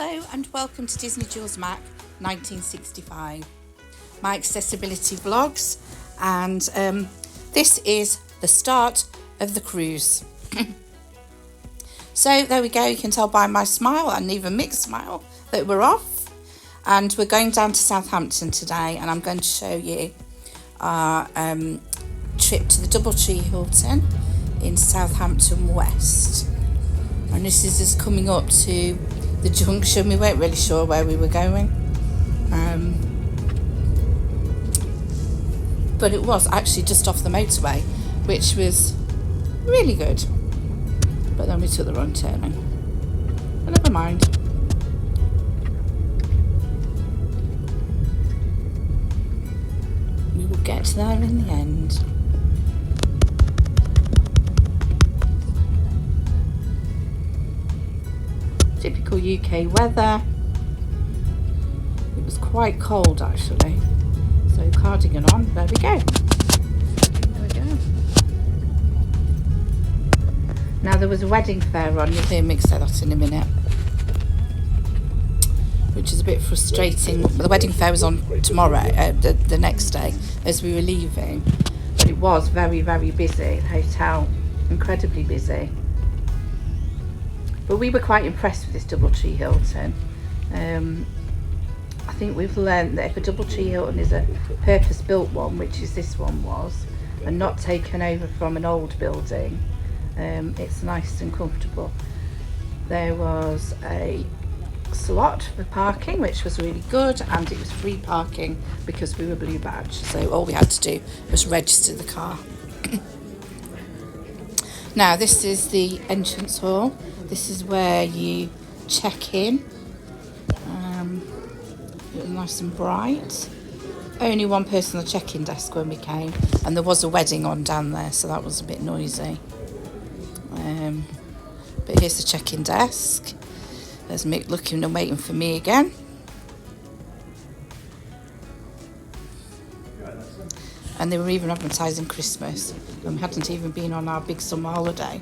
Hello and welcome to Disney Jules Mac 1965, my accessibility vlogs, and this is the start of the cruise. So there we go, you can tell by my smile and even Mick's smile that we're off, and we're going down to Southampton today, and I'm going to show you our trip to the Doubletree Hilton in Southampton West. And this is us coming up to the junction. We weren't really sure where we were going, but it was actually just off the motorway, which was really good. But then we took the wrong turning, but never mind. We will get there in the end. Typical UK weather. It was quite cold actually, so cardigan on. There we go. There we go. Now there was a wedding fair on. You'll hear Mick say that in a minute, which is a bit frustrating. The wedding fair was on tomorrow, the next day as we were leaving, but it was very, very busy. The hotel, incredibly busy. But we were quite impressed with this Doubletree Hilton. I think we've learned that if a Doubletree Hilton is a purpose-built one, which is this one was, and not taken over from an old building, it's nice and comfortable. There was a slot for parking, which was really good, and it was free parking because we were blue badge. So all we had to do was register the car. Now this is the entrance hall. This is where you check in. It was nice and bright. Only one person on the check-in desk when we came, and there was a wedding on down there, so that was a bit noisy. But here's the check-in desk. There's Mick looking and waiting for me again. And they were even advertising Christmas, and we hadn't even been on our big summer holiday.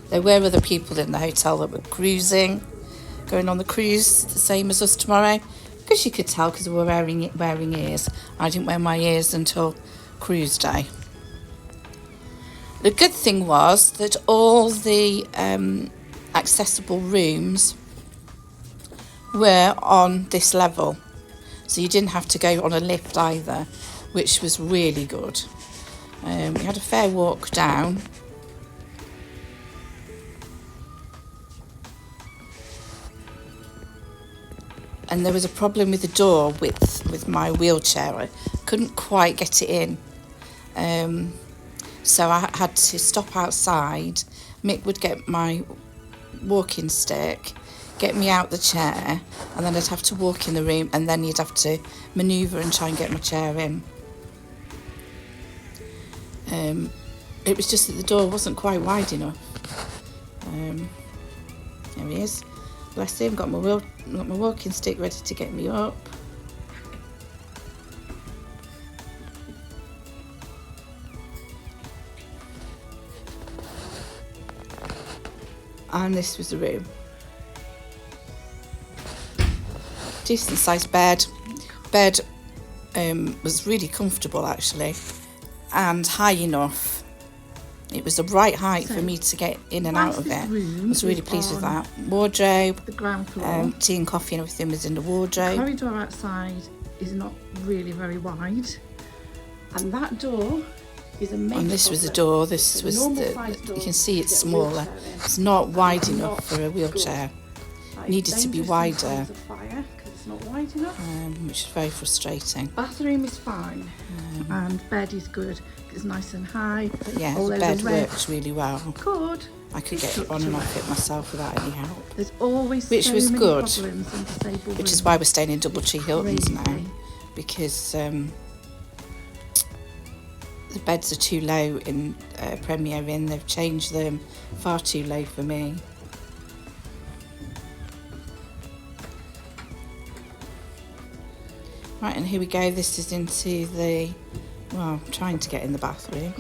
There were other people in the hotel that were cruising, going on the cruise, the same as us tomorrow, because you could tell because we were wearing ears. I didn't wear my ears until cruise day. The good thing was that all the accessible rooms were on this level, so you didn't have to go on a lift either, which was really good. We had a fair walk down. And there was a problem with the door with my wheelchair. I couldn't quite get it in. So I had to stop outside. Mick would get my walking stick, get me out the chair, and then I'd have to walk in the room, and then you'd have to manoeuvre and try and get my chair in. It was just that the door wasn't quite wide enough. There he is. Bless him, got my walking stick ready to get me up. And this was the room. Decent sized bed. Bed was really comfortable actually, and high enough. It was the right height for me to get in and out of it. I was really pleased with that. Wardrobe, the ground floor. Tea and coffee and everything was in the wardrobe. The corridor outside is not really very wide, and that door is amazing. And this was the door. This was you can see it's smaller. It's not wide enough for a wheelchair. Needed to be wider, it's not wide enough, which is very frustrating. Bathroom is fine, and bed is good. It's nice and high. But yeah, the bed works really well. Good. I could get on and off it myself without any help. There's always which so was many good. problems in disabled which is rooms. why we're staying in Doubletree Hiltons Crazy. now, because the beds are too low in Premier Inn. They've changed them far too low for me. Right, and here we go. This is into the, well, I'm trying to get in the bathroom.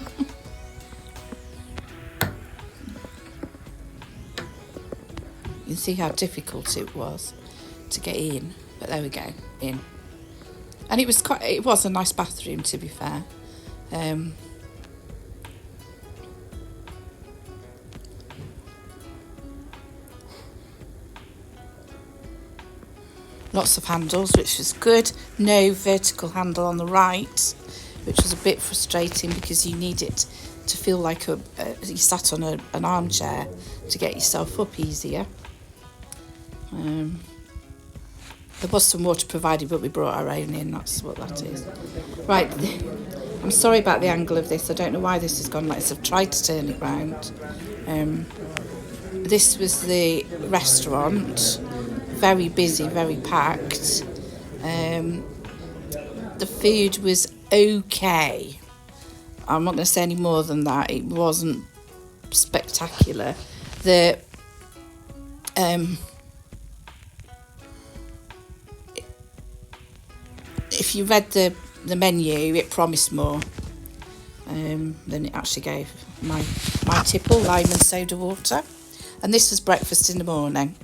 can see how difficult it was to get in, but there we go, in. And it was a nice bathroom, to be fair. Lots of handles, which was good. No vertical handle on the right, which was a bit frustrating because you need it to feel like you sat on an armchair to get yourself up easier. There was some water provided, but we brought our own in. That's what that is. Right, I'm sorry about the angle of this. I don't know why this has gone like this. I've tried to turn it round. This was the restaurant. Very busy, very packed. The food was okay. I'm not going to say any more than that. It wasn't spectacular. If you read the menu, it promised more than it actually gave. My tipple, lime and soda water. And this was breakfast in the morning.